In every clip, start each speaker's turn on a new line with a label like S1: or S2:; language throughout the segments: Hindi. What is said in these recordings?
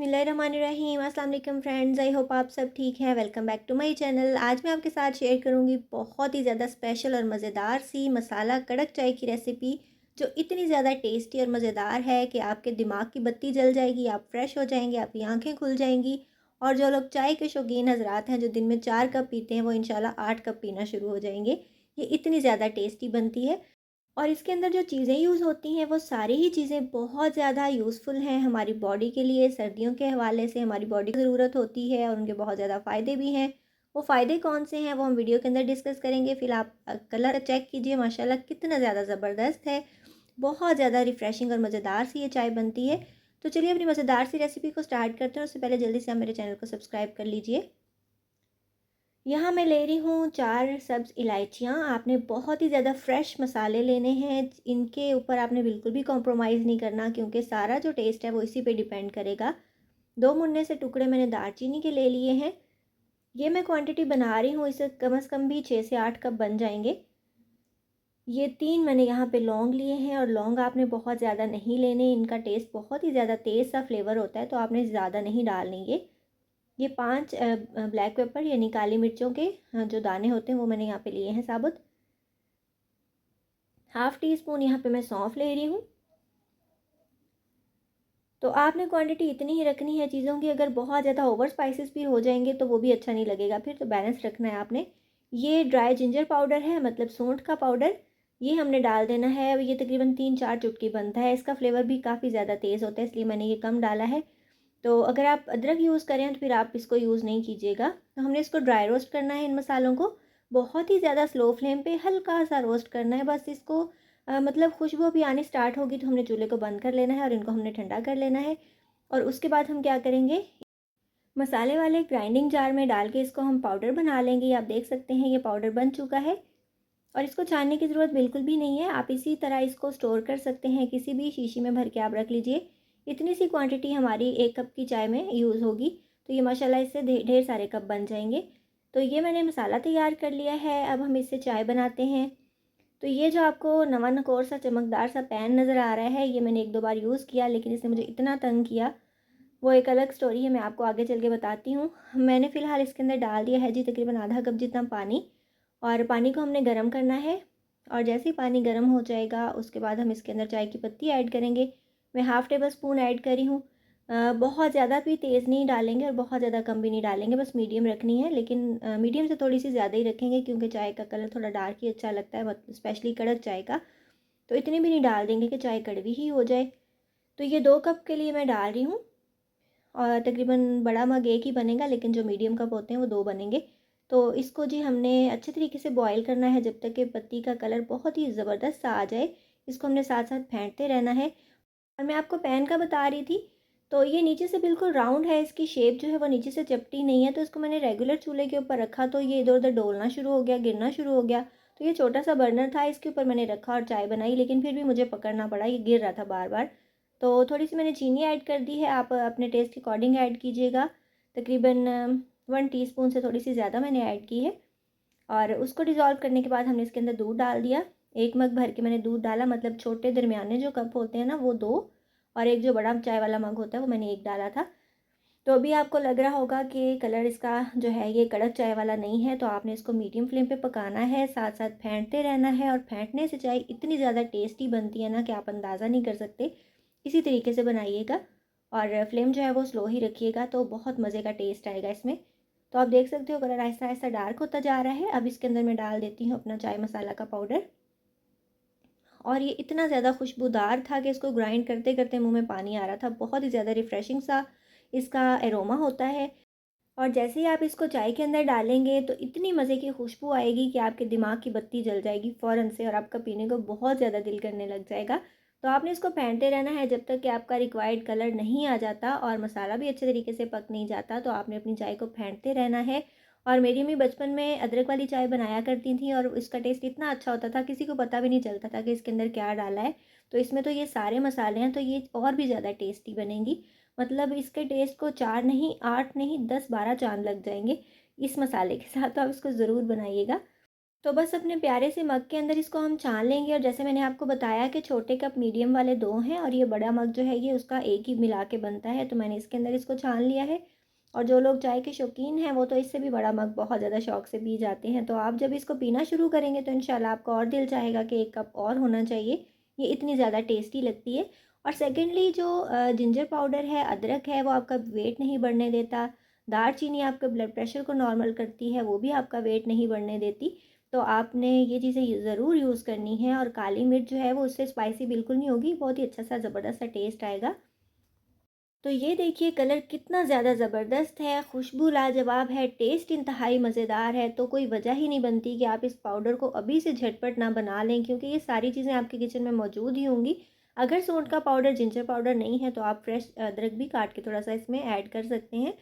S1: बिस्मिल्लाहिर्रहमानिर्रहीम। अस्सलाम वालेकुम फ्रेंड्स, आई होप आप सब ठीक हैं। Welcome back to my channel. आज मैं आपके साथ शेयर करूंगी बहुत ही ज़्यादा स्पेशल और मज़ेदार सी मसाला कड़क चाय की रेसिपी, जो इतनी ज़्यादा टेस्टी और मज़ेदार है कि आपके दिमाग की बत्ती जल जाएगी, आप फ्रेश हो जाएंगे, आपकी आंखें खुल जाएंगी। और जो लोग चाय के शौकीन हजरात हैं, जो दिन में 4 कप पीते हैं, वो इंशाल्लाह 8 कप पीना शुरू हो जाएंगे। ये इतनी ज़्यादा टेस्टी बनती है। और इसके अंदर जो चीज़ें यूज़ होती हैं वो सारी ही चीज़ें बहुत ज़्यादा यूज़फुल हैं हमारी बॉडी के लिए। सर्दियों के हवाले से हमारी बॉडी को ज़रूरत होती है और उनके बहुत ज़्यादा फ़ायदे भी हैं। वो फ़ायदे कौन से हैं वो हम वीडियो के अंदर डिस्कस करेंगे। फिर आप कलर चेक कीजिए, माशाल्लाह कितना ज़्यादा ज़बरदस्त है। बहुत ज़्यादा रिफ़्रेशिंग और मज़ेदार सी ये चाय बनती है। तो चलिए अपनी मज़ेदार सी रेसिपी को स्टार्ट करते हैं। उससे पहले जल्दी से आप मेरे चैनल को सब्सक्राइब कर लीजिए। यहाँ मैं ले रही हूँ 4 सब्ज़ इलायचियाँ। आपने बहुत ही ज़्यादा फ्रेश मसाले लेने हैं। इनके ऊपर आपने बिल्कुल भी कॉम्प्रोमाइज़ नहीं करना, क्योंकि सारा जो टेस्ट है वो इसी पे डिपेंड करेगा। 2 मुन्ने से टुकड़े मैंने दालचीनी के ले लिए हैं। ये मैं क्वांटिटी बना रही हूँ, इससे कम से कम भी 6 से 8 कप बन जाएंगे। ये 3 मैंने यहाँ पे लौंग लिए हैं, और लौंग आपने बहुत ज़्यादा नहीं लेने, इनका टेस्ट बहुत ही ज़्यादा तेज़ सा फ्लेवर होता है, तो आपने ज़्यादा नहीं डालने ये 5 ब्लैक पेपर यानी काली मिर्चों के जो दाने होते हैं वो मैंने यहाँ पे लिए हैं साबुत। हाफ़ टी स्पून यहाँ पे मैं सौंफ ले रही हूँ। तो आपने क्वांटिटी इतनी ही रखनी है चीज़ों की। अगर बहुत ज़्यादा ओवर स्पाइसेस भी हो जाएंगे तो वो भी अच्छा नहीं लगेगा, फिर तो बैलेंस रखना है आपने। ये ड्राई जिंजर पाउडर है, मतलब सूंठ का पाउडर। ये हमने डाल देना है। ये तकरीबन 3-4 चुटकी बनता है। इसका फ्लेवर भी काफ़ी ज़्यादा तेज़ होता है, इसलिए मैंने ये कम डाला है। तो अगर आप अदरक यूज़ करें तो फिर आप इसको यूज़ नहीं कीजिएगा। तो हमने इसको ड्राई रोस्ट करना है इन मसालों को। बहुत ही ज़्यादा स्लो फ्लेम पे हल्का सा रोस्ट करना है बस इसको। मतलब खुशबू भी आनी स्टार्ट होगी तो हमने चूल्हे को बंद कर लेना है और इनको हमने ठंडा कर लेना है। और उसके बाद हम क्या करेंगे, मसाले वाले ग्राइंडिंग जार में डाल के इसको हम पाउडर बना लेंगे। आप देख सकते हैं ये पाउडर बन चुका है। और इसको छानने की ज़रूरत बिल्कुल भी नहीं है। आप इसी तरह इसको स्टोर कर सकते हैं, किसी भी शीशी में भर के आप रख लीजिए। इतनी सी क्वांटिटी हमारी 1 कप की चाय में यूज़ होगी। तो ये माशाल्लाह इससे ढेर सारे कप बन जाएंगे। तो ये मैंने मसाला तैयार कर लिया है। अब हम इससे चाय बनाते हैं। तो ये जो आपको नवा नकोर सा चमकदार सा पैन नज़र आ रहा है, ये मैंने 1-2 बार यूज़ किया, लेकिन इसने मुझे इतना तंग किया, वो एक अलग स्टोरी है, मैं आपको आगे चल के बताती हूँ। मैंने फ़िलहाल इसके अंदर डाल दिया है जी तकरीबन आधा कप जितना पानी। और पानी को हमने गर्म करना है। और जैसे ही पानी गर्म हो जाएगा उसके बाद हम इसके अंदर चाय की पत्ती ऐड करेंगे। मैं हाफ़ टेबल स्पून ऐड करी हूँ। बहुत ज़्यादा भी तेज़ नहीं डालेंगे और बहुत ज़्यादा कम भी नहीं डालेंगे, बस मीडियम रखनी है। लेकिन मीडियम से थोड़ी सी ज़्यादा ही रखेंगे, क्योंकि चाय का कलर थोड़ा डार्क ही अच्छा लगता है, मतलब स्पेशली कड़क चाय का। तो इतनी भी नहीं डाल देंगे कि चाय कड़वी ही हो जाए। तो ये 2 कप के लिए मैं डाल रही हूँ। और तकरीबन बड़ा मग एक ही बनेगा, लेकिन जो मीडियम कप होते हैं वो 2 बनेंगे। तो इसको जी हमने अच्छे तरीके से बॉईल करना है जब तक कि पत्ती का कलर बहुत ही ज़बरदस्त सा आ जाए। इसको हमने साथ साथ फेंटते रहना है। और मैं आपको पैन का बता रही थी, तो ये नीचे से बिल्कुल राउंड है, इसकी शेप जो है वो नीचे से चपटी नहीं है। तो इसको मैंने रेगुलर चूल्हे के ऊपर रखा तो ये इधर उधर डोलना शुरू हो गया, गिरना शुरू हो गया। तो ये छोटा सा बर्नर था, इसके ऊपर मैंने रखा और चाय बनाई, लेकिन फिर भी मुझे पकड़ना पड़ा, ये गिर रहा था बार बार। तो थोड़ी सी मैंने चीनी ऐड कर दी है, आप अपने टेस्ट के अकॉर्डिंग ऐड कीजिएगा। तकरीबन 1 टीस्पून से थोड़ी सी ज़्यादा मैंने ऐड की है। और उसको डिज़ोल्व करने के बाद हमने इसके अंदर दूध डाल दिया। 1 मग भर के मैंने दूध डाला, मतलब छोटे दरमियाने जो कप होते हैं ना वो 2, और एक जो बड़ा चाय वाला मग होता है वो मैंने 1 डाला था। तो अभी आपको लग रहा होगा कि कलर इसका जो है ये कड़क चाय वाला नहीं है, तो आपने इसको मीडियम फ्लेम पे पकाना है, साथ साथ फेंटते रहना है। और फेंटने से चाय इतनी ज़्यादा टेस्टी बनती है ना कि आप अंदाज़ा नहीं कर सकते। इसी तरीके से बनाइएगा और फ्लेम जो है वो स्लो ही रखिएगा, तो बहुत मज़े का टेस्ट आएगा इसमें। तो आप देख सकते हो कलर आहिस्ता आहिस्ता डार्क होता जा रहा है। अब इसके अंदर मैं डाल देती हूँ अपना चाय मसाला का पाउडर। और ये इतना ज़्यादा खुशबूदार था कि इसको ग्राइंड करते करते मुंह में पानी आ रहा था। बहुत ही ज़्यादा रिफ़्रेशिंग सा इसका एरोमा होता है। और जैसे ही आप इसको चाय के अंदर डालेंगे तो इतनी मज़े की खुशबू आएगी कि आपके दिमाग की बत्ती जल जाएगी फ़ौरन से, और आपका पीने को बहुत ज़्यादा दिल करने लग जाएगा। तो आपने इसको फेंटते रहना है जब तक कि आपका रिक्वायर्ड कलर नहीं आ जाता और मसाला भी अच्छे तरीके से पक नहीं जाता। तो आपने अपनी चाय को फेंटते रहना है। और मेरी अम्मी बचपन में अदरक वाली चाय बनाया करती थी, और इसका टेस्ट इतना अच्छा होता था, किसी को पता भी नहीं चलता था कि इसके अंदर क्या डाला है। तो इसमें तो ये सारे मसाले हैं, तो ये और भी ज़्यादा टेस्टी बनेंगी। मतलब इसके टेस्ट को 4 नहीं, 8 नहीं, 10-12 चाँद लग जाएँगे इस मसाले के साथ। तो आप इसको ज़रूर बनाइएगा। तो बस अपने प्यारे से मग के अंदर इसको हम छान लेंगे, और जैसे मैंने आपको बताया कि छोटे कप मीडियम वाले 2 हैं और ये बड़ा मग जो है ये उसका एक ही मिला के बनता है, तो मैंने इसके अंदर इसको छान लिया है। और जो लोग चाय के शौकीन हैं वो तो इससे भी बड़ा मग बहुत ज़्यादा शौक से पी जाते हैं, तो आप जब इसको पीना शुरू करेंगे तो इंशाल्लाह आपका और दिल चाहेगा कि 1 कप और होना चाहिए, ये इतनी ज़्यादा टेस्टी लगती है। और सेकेंडली जो जिंजर पाउडर है, अदरक है, वो आपका वेट नहीं बढ़ने देता। दालचीनी आपके ब्लड प्रेशर को नॉर्मल करती है, वो भी आपका वेट नहीं बढ़ने देती। तो आपने ये चीज़ें ज़रूर यूज़ करनी है। और काली मिर्च जो है वो उससे स्पाइसी बिल्कुल नहीं होगी, बहुत ही अच्छा सा ज़बरदस्त सा टेस्ट आएगा। तो ये देखिए कलर कितना ज़्यादा ज़बरदस्त है, खुशबू लाजवाब है, टेस्ट इंतहाई मज़ेदार है, तो कोई वजह ही नहीं बनती कि आप इस पाउडर को अभी से झटपट ना बना लें, क्योंकि ये सारी चीज़ें आपके किचन में मौजूद ही होंगी। अगर सूंठ का पाउडर, जिंजर पाउडर नहीं है तो आप फ्रेश अदरक भी काट के थोड़ा सा इसमें ऐड कर सकते हैं।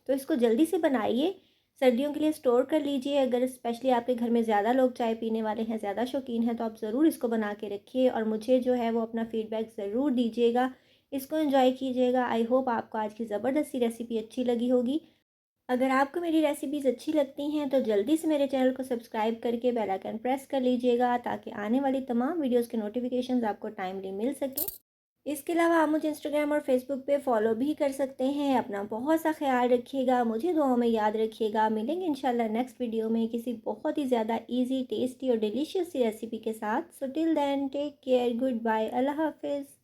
S1: तो इसको जल्दी से बनाइए, सर्दियों के लिए स्टोर कर लीजिए। अगर स्पेशली आपके घर में ज़्यादा लोग चाय पीने वाले हैं, ज़्यादा शौकीन हैं, तो आप ज़रूर इसको बना के रखिए और मुझे जो है वो अपना फ़ीडबैक ज़रूर दीजिएगा। इसको एंजॉय कीजिएगा। आई होप आपको आज की ज़बरदस्त सी रेसिपी अच्छी लगी होगी। अगर आपको मेरी रेसिपीज़ अच्छी लगती हैं तो जल्दी से मेरे चैनल को सब्सक्राइब करके बेल आइकन प्रेस कर लीजिएगा, ताकि आने वाली तमाम वीडियोज़ के नोटिफिकेशंस आपको टाइमली मिल सकें। इसके अलावा आप मुझे इंस्टाग्राम और फेसबुक पे फॉलो भी कर सकते हैं। अपना बहुत सा ख्याल रखिएगा, मुझे दुआओं में याद रखिएगा। मिलेंगे इंशाल्लाह नेक्स्ट वीडियो में किसी बहुत ही ज़्यादा ईजी, टेस्टी और डिलीशियस सी रेसिपी के साथ। So till then take care, good bye, अल्लाह हाफिज़।